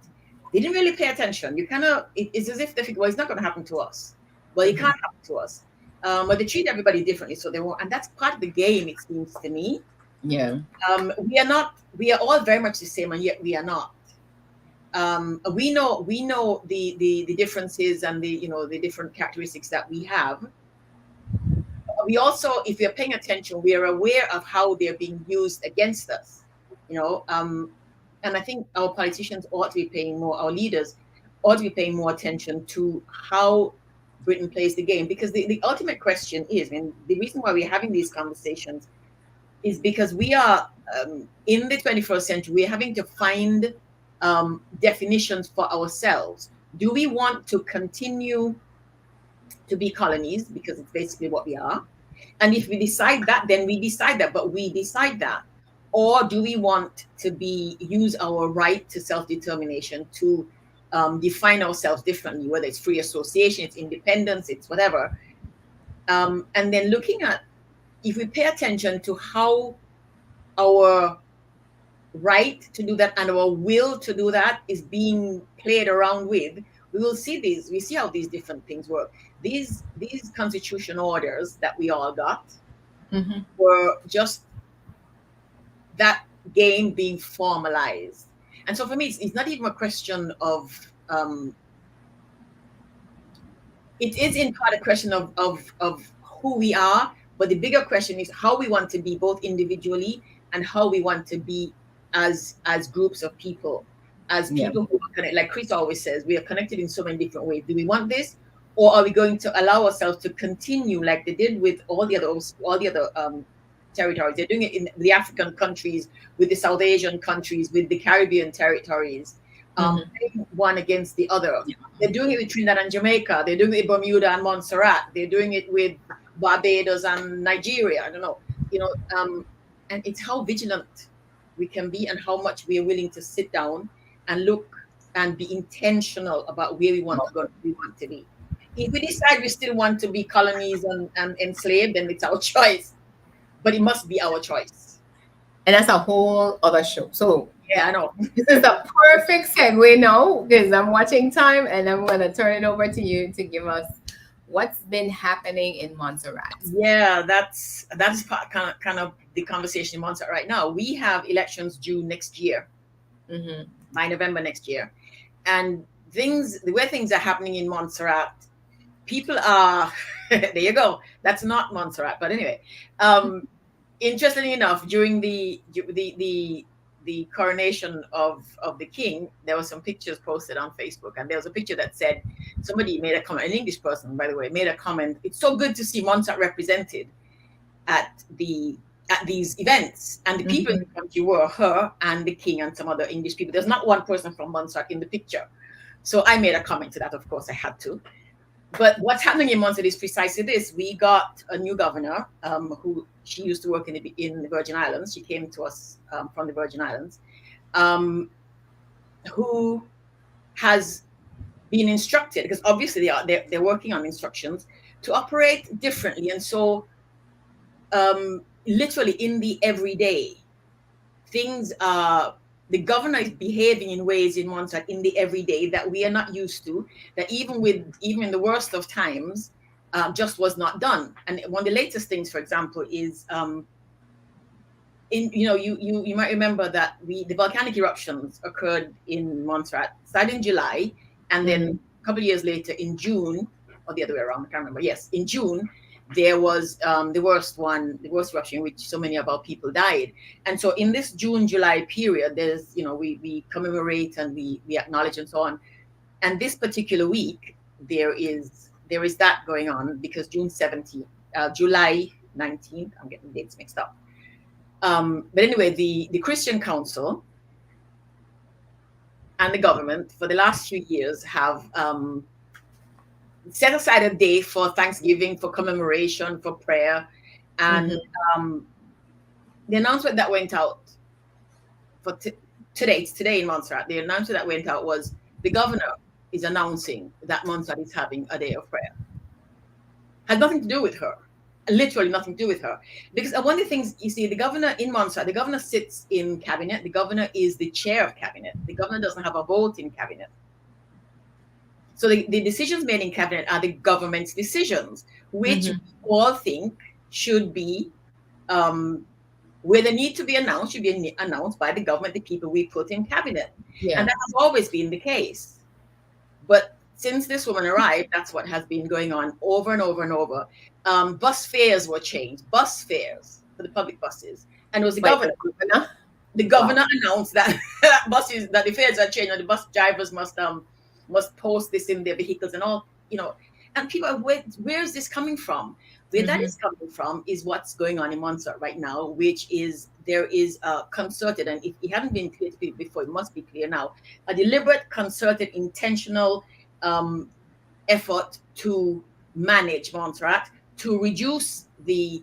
they didn't really pay attention. It's as if they think, well, it's not going to happen to us. Well, it Mhm. can't happen to us. But they treat everybody differently, so they won't. And that's part of the game, it seems to me. Yeah. We are not. We are all very much the same, and yet we are not. We know the differences and the different characteristics that we have. We also, if we are paying attention, we are aware of how they're being used against us. You know, and I think our politicians ought to be paying more. Our leaders ought to be paying more attention to how Britain plays the game, because the ultimate question is, and the reason why we're having these conversations is because we are in the 21st century. We're having to find definitions for ourselves. Do we want to continue to be colonies, because it's basically what we are? And if we decide that, then we decide that, but we decide that. Or do we want to use our right to self-determination to define ourselves differently, whether it's free association, it's independence, it's whatever. And then looking at, if we pay attention to how our right to do that and our will to do that is being played around with, we see how these different things work. These constitution orders that we all got Mhm. were just that game being formalized. And so for me, it's not even a question of it is in part a question of who we are, but the bigger question is how we want to be, both individually and how we want to be as groups of people, as Yeah. people who are connected. Like Chris always says, we are connected in so many different ways. Do we want this, or are we going to allow ourselves to continue like they did with all the other territories? They're doing it in the African countries, with the South Asian countries, with the Caribbean territories, Mhm. playing one against the other. They're doing it with Trinidad and Jamaica. They're doing it with Bermuda and Montserrat. They're doing it with Barbados and Nigeria. I don't know, you know, and it's how vigilant we can be and how much we are willing to sit down and look and be intentional about where we want to go, where we want to be. If we decide we still want to be colonies and enslaved, then it's our choice. But it must be our choice. And that's a whole other show. So Yeah, I know. this is a perfect segue now, because I'm watching time, and I'm going to turn it over to you to give us what's been happening in Montserrat. Yeah, that's kind of the conversation in Montserrat right now. We have elections due next year, Mm-hmm. by November next year, and the way things are happening in Montserrat, people are there. You go. That's not Montserrat, but anyway, interestingly enough, during the coronation of the king, there were some pictures posted on Facebook, and there was a picture that said, somebody made a comment, an English person, by the way, made a comment. It's so good to see Montserrat represented at these events, and the people in the country were her and the king and some other English people. There's not one person from Montserrat in the picture. So I made a comment to that. Of course, I had to. But what's happening in Montserrat is precisely this. We got a new governor, who she used to work in the Virgin Islands. She came to us from the Virgin Islands, who has been instructed, because obviously they're working on instructions to operate differently. And so literally in the everyday, things are, the governor is behaving in ways in Montserrat in the everyday that we are not used to, that even in the worst of times, just was not done. And one of the latest things, for example, is you might remember that the volcanic eruptions occurred in Montserrat, started in July, and then a couple of years later in June, or the other way around, I can't remember. Yes, in June, there was the worst eruption in which so many of our people died. And so in this June-July period, there's, we commemorate and we acknowledge and so on. And this particular week, there is that going on because July 19th, I'm getting dates mixed up. But anyway, the Christian Council and the government for the last few years have set aside a day for Thanksgiving, for commemoration, for prayer. And the announcement that went out for today in Montserrat, the announcement that went out was the governor is announcing that Montserrat is having a day of prayer. Has nothing to do with her. Literally nothing to do with her. Because one of the things, you see, the governor in Montserrat, the governor sits in cabinet. The governor is the chair of cabinet. The governor doesn't have a vote in cabinet. So the decisions made in cabinet are the government's decisions, which we all think should be, where they need to be announced, should be announced by the government, the people we put in cabinet. Yeah. And that has always been the case. But since this woman arrived, that's what has been going on over and over and over. Bus fares were changed, bus fares for the public buses. And it was the governor. The governor announced that that the fares are changed and the bus drivers must post this in their vehicles and all, and people are, where is this coming from? Where that is coming from is what's going on in Montserrat right now, which is there is a concerted, and if it hadn't been clear to people before, it must be clear now, a deliberate, concerted, intentional effort to manage Montserrat, to reduce the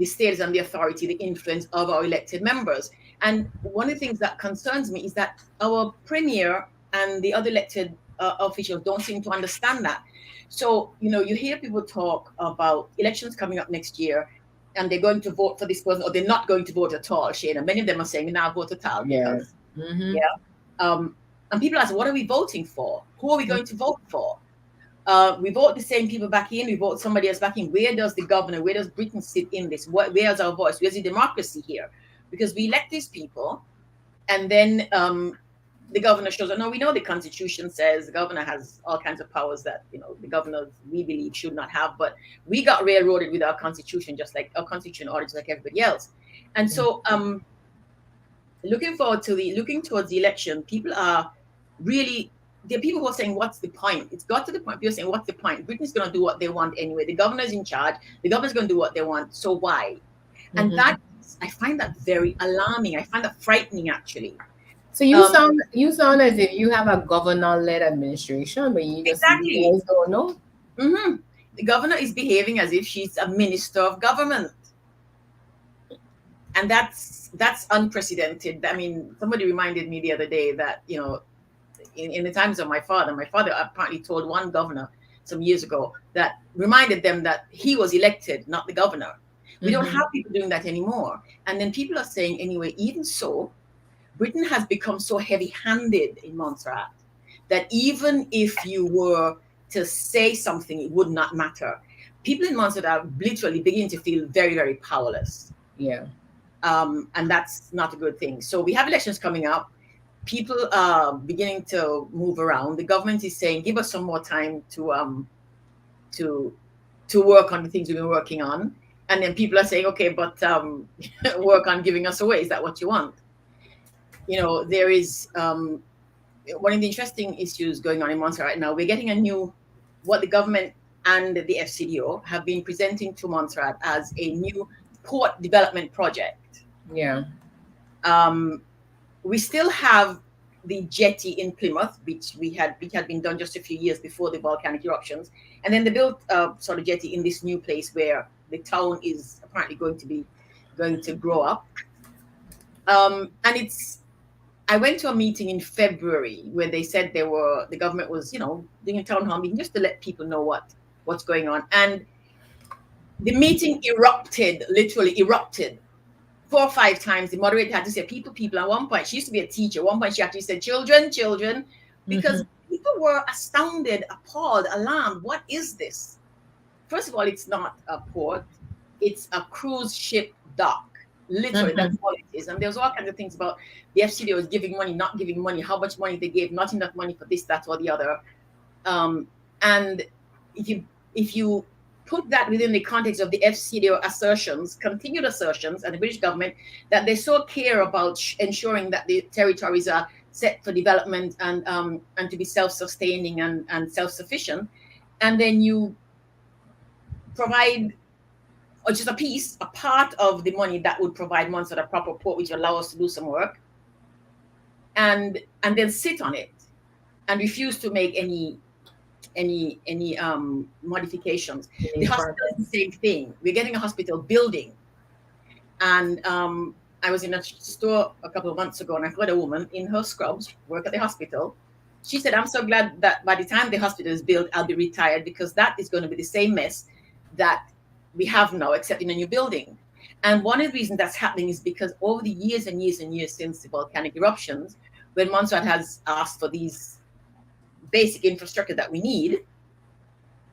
status and the authority, the influence of our elected members. And one of the things that concerns me is that our premier and the other elected officials don't seem to understand that. So, you hear people talk about elections coming up next year and they're going to vote for this person or they're not going to vote at all, Shaina. Many of them are saying, we're not vote at all. Because, and people ask, what are we voting for? Who are we going to vote for? We vote the same people back in, we vote somebody else back in. Where does the governor, where does Britain sit in this? Where's our voice? Where's the democracy here? Because we elect these people and then the governor shows up. No, we know the Constitution says the governor has all kinds of powers that, the governors, we believe, should not have. But we got railroaded with our Constitution, just like our Constitution orders, like everybody else. And so looking towards the election, people are really, there are people who are saying, what's the point? It's got to the point, people are saying, what's the point? Britain's going to do what they want anyway. The governor's in charge. The governor's going to do what they want. So why? And that, I find that very alarming. I find that frightening, actually. So you sound as if you have a governor-led administration, but you just you guys don't know. The governor is behaving as if she's a minister of government, and that's unprecedented. I mean, somebody reminded me the other day that in the times of my father apparently told one governor some years ago that reminded them that he was elected, not the governor. We don't have people doing that anymore. And then people are saying, anyway, even so, Britain has become so heavy-handed in Montserrat that even if you were to say something, it would not matter. People in Montserrat are literally beginning to feel very, very powerless. Yeah. And that's not a good thing. So we have elections coming up. People are beginning to move around. The government is saying, give us some more time to work on the things we've been working on. And then people are saying, okay, but work on giving us away. Is that what you want? There is one of the interesting issues going on in Montserrat right now. We're getting what the government and the FCDO have been presenting to Montserrat as a new port development project. Yeah. We still have the jetty in Plymouth, which had been done just a few years before the volcanic eruptions. And then they built sort of jetty in this new place where the town is apparently going to grow up. And I went to a meeting in February where they said the government was, doing a town hall meeting just to let people know what's going on. And the meeting literally erupted 4 or 5 times. The moderator had to say, people. At one point, she used to be a teacher. At one point, she actually said, children, because people were astounded, appalled, alarmed. What is this? First of all, it's not a port. It's a cruise ship dock. Literally, that's all it is. And there's all kinds of things about the FCDO is giving money, not giving money, how much money they gave, not enough money for this, that, or the other. And if you put that within the context of the FCDO assertions, continued assertions, and the British government that they so care about ensuring that the territories are set for development and to be self-sustaining and self-sufficient, and then you provide or just a part of the money that would provide Montserrat a proper port, which allow us to do some work, and then sit on it and refuse to make any modifications. The hospital is the same thing. We're getting a hospital building, and I was in a store a couple of months ago, and I heard a woman in her scrubs work at the hospital. She said, "I'm so glad that by the time the hospital is built, I'll be retired, because that is going to be the same mess that we have now, except in a new building." And one of the reasons that's happening is because over the years and years and years since the volcanic eruptions, when Montserrat has asked for these basic infrastructure that we need,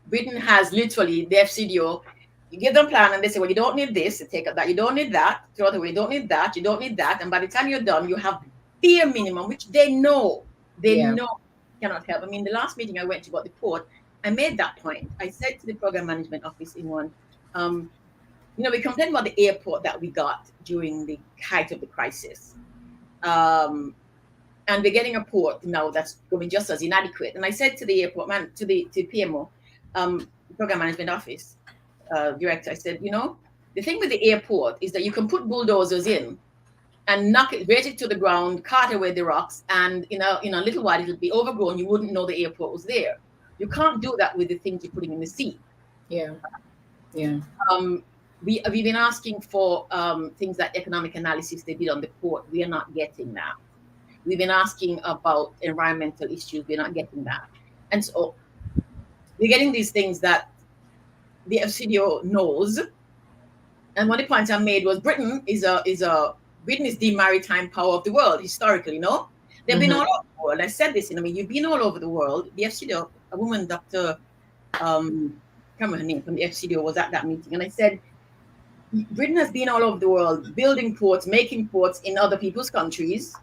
Britain has literally, the FCDO, you give them a plan and they say, well, you don't need this, you take up that, you don't need that, throw it away, you don't need that, you don't need that. And by the time you're done, you have bare minimum, which they know cannot help. I mean, the last meeting I went to about the port, I made that point. I said to the program management office in one, we complained about the airport that we got during the height of the crisis. And we're getting a port now that's going just as inadequate. And I said to the airport man, to PMO, program management office director, I said, the thing with the airport is that you can put bulldozers in and knock it, raise it to the ground, cart away the rocks, and in a little while it'll be overgrown. You wouldn't know the airport was there. You can't do that with the things you're putting in the sea. Yeah. We've been asking for things like economic analysis they did on the port. We are not getting that. We've been asking about environmental issues. We're not getting that. And so we're getting these things that the FCDO knows. And one of the points I made was Britain is the maritime power of the world historically, They've been all over the world. I said this, you've been all over the world. The FCDO, a woman, Dr. I can't remember her name, from the FCDO was at that meeting. And I said, Britain has been all over the world, building ports, making ports in other people's countries.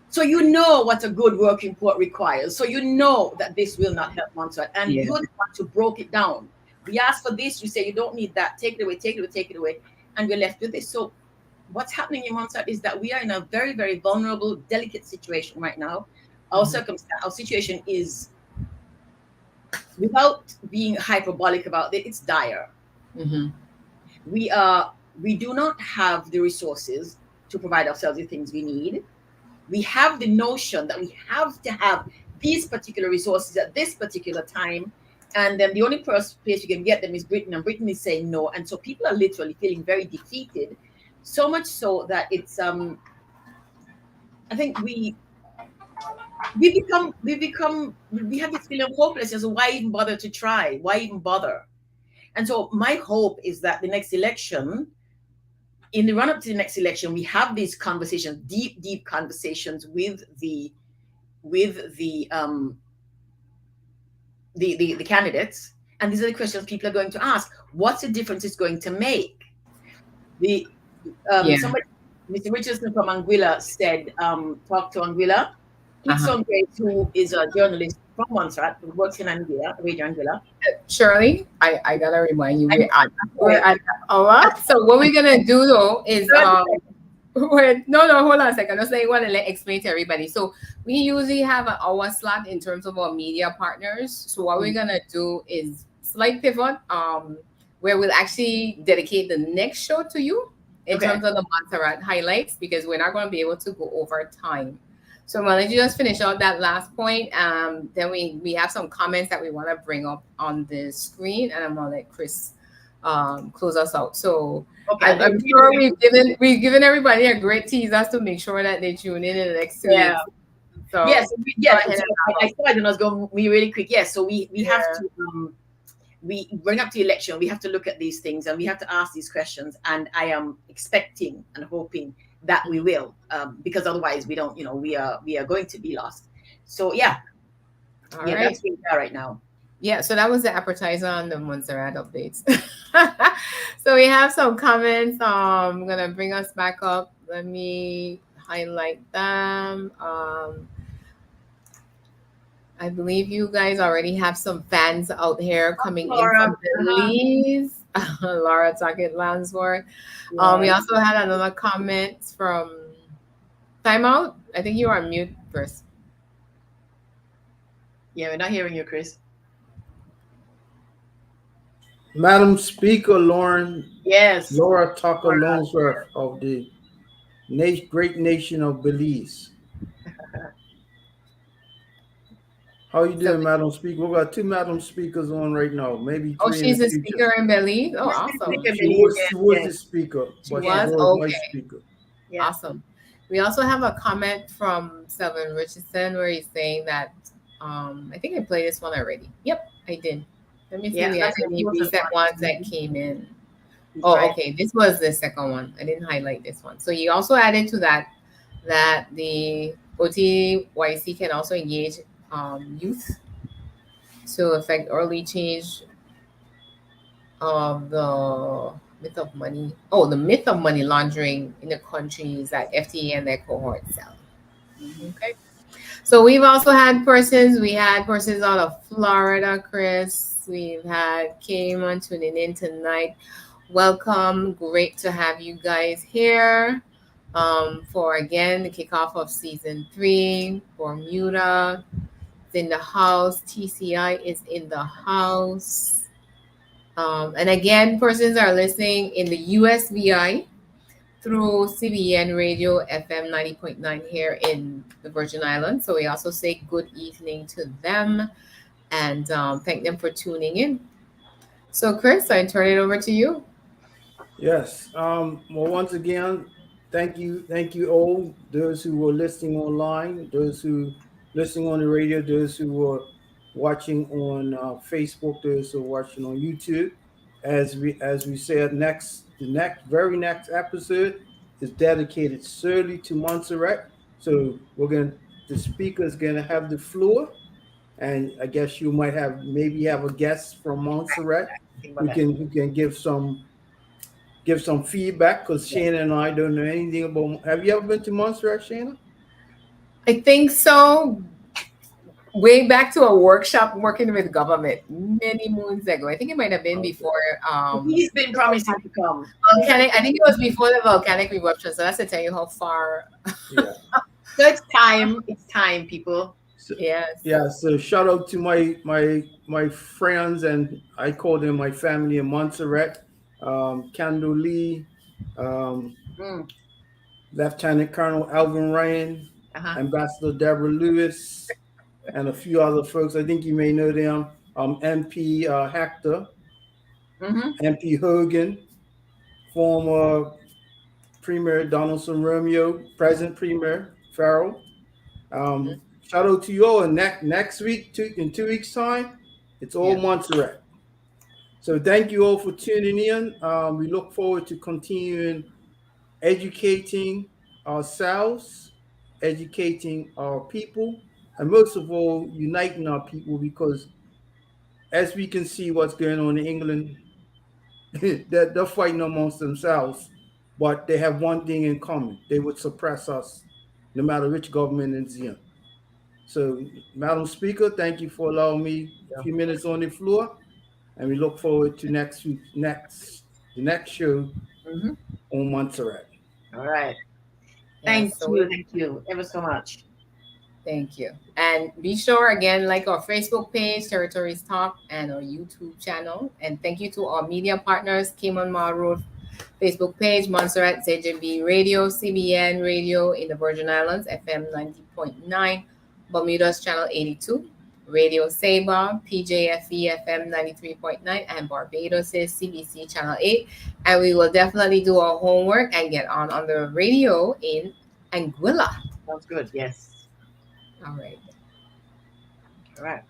So you know what a good working port requires. So you know that this will not help Montserrat. And you're the one to broke it down. We ask for this, you say you don't need that. Take it away, take it away, take it away. And we're left with this. So what's happening in Montserrat is that we are in a very, very vulnerable, delicate situation right now. Our circumstance, our situation is, without being hyperbolic about it, it's dire. We do not have the resources to provide ourselves the things we need. We have the notion that we have to have these particular resources at this particular time, and then the only place we can get them is Britain, and Britain is saying no. And so people are literally feeling very defeated, so much so that it's I think we have this feeling of hopelessness. Why even bother to try? Why even bother? And so my hope is that the next election, in the run-up to the next election, we have these conversations, deep conversations with the candidates, and these are the questions people are going to ask. What's the difference it's going to make? Somebody, Mr. Richardson from Anguilla said, talk to Anguilla. He's who is a journalist from Montserrat, who works in Anguilla, Radio Anguilla. Shirley, I gotta remind you, we're at a lot. So what we're gonna do though is hold on a second. Just I want to explain to everybody. So we usually have an hour slot in terms of our media partners. So what we're gonna do is slight pivot, where we'll actually dedicate the next show to you in terms of the Montserrat highlights, because we're not going to be able to go over time. So I'm going to just finish out that last point. Then we have some comments that we want to bring up on the screen, and I'm going to let Chris close us out. So I'm sure we've given everybody a great teaser to make sure that they tune in the next 2 weeks. So I started and I was going really quick. Yes, so we have to we bring up the election. We have to look at these things and we have to ask these questions. And I am expecting and hoping that we will, because otherwise we don't. We are going to be lost. So that's where we are right now. Yeah, so that was the appetizer on the Montserrat updates. So we have some comments. I'm gonna bring us back up. Let me highlight them. I believe you guys already have some fans out here coming in Laura. from Belize. Laura Tuckett Lansford. We Yes. also had another comment from Timeout. I think you are on mute first. Yeah, we're not hearing you, Chris. Madam Speaker, Yes. Laura Tucker Laura. Longsworth of the great nation of Belize. How you So, doing, Madam Speaker? We got two Madam Speakers on right now, maybe oh, three in she's the a future. speaker in Belize. Oh, Yes, we awesome. speak She Belize, was she was yes, the speaker, She but she was was my okay. speaker. yes. Awesome. We also have a comment from Selvin Richardson where he's saying that I think I played this one already. Yep, I did. Let me see if Yeah, we had that's an any important recent one. ones that came in. He's Oh, right. okay. This was the second one. I didn't highlight this one. So you also added to that the OTYC can also engage youth to affect early change of the myth of money. Oh, the myth of money laundering in the countries that FTA and their cohorts sell. Okay. So we've also had persons. We had persons out of Florida, Chris. We've had Cayman tuning in tonight. Welcome. Great to have you guys here for again the kickoff of season 3. Bermuda is in the house. TCI is in the house. And again, persons are listening in the USVI through CBN Radio FM 90.9 here in the Virgin Islands. So we also say good evening to them and thank them for tuning in. So, Chris, I turn it over to you. Yes. Well, once again, thank you all those who were listening online, those who listening on the radio, those who were watching on Facebook, those who are watching on YouTube. As we said, the very next episode is dedicated solely to Montserrat. So the speaker is gonna have the floor, and I guess you might maybe have a guest from Montserrat Think who about that. can give some feedback because Yeah. Shaina and I don't know anything about. Have you ever been to Montserrat, Shaina? I think so. Way back to a workshop working with government many moons ago. I think it might have been Okay. before He's been promising to come. volcanic. I think it was before the volcanic eruption. So that's to tell you how far. Yeah. So it's time. It's time, people. So, Yes. yeah. So shout out to my friends, and I call them my family in Montserrat. Candle Lee, um, Mm. Lieutenant Colonel Alvin Ryan, Uh-huh. Ambassador Deborah Lewis, and a few other folks. I think you may know them. MP Hector, Mm-hmm. MP Hogan, former Premier Donaldson Romeo, present Premier Farrell. Shout out to you all. And next week, in 2 weeks' time, it's all Yeah. Montserrat. So thank you all for tuning in. We look forward to continuing educating ourselves, educating our people, and most of all, uniting our people because as we can see what's going on in England, they're fighting amongst themselves, but they have one thing in common. They would suppress us no matter which government is in. So, Madam Speaker, thank you for allowing me a few minutes on the floor, and we look forward to the next show Mm-hmm. on Montserrat. All right. Yes. Thank you ever so much. Thank you. And be sure again, like our Facebook page, Territories Talk, and our YouTube channel. And thank you to our media partners, Cayman Marl Road Facebook page, Montserrat ZJB Radio, CBN Radio in the Virgin Islands, FM 90.9, Bermuda's Channel 82, Radio Saba, PJFE FM 93.9, and Barbados is CBC Channel 8. And we will definitely do our homework and get on the radio in Anguilla. Sounds good. Yes. All right. All right.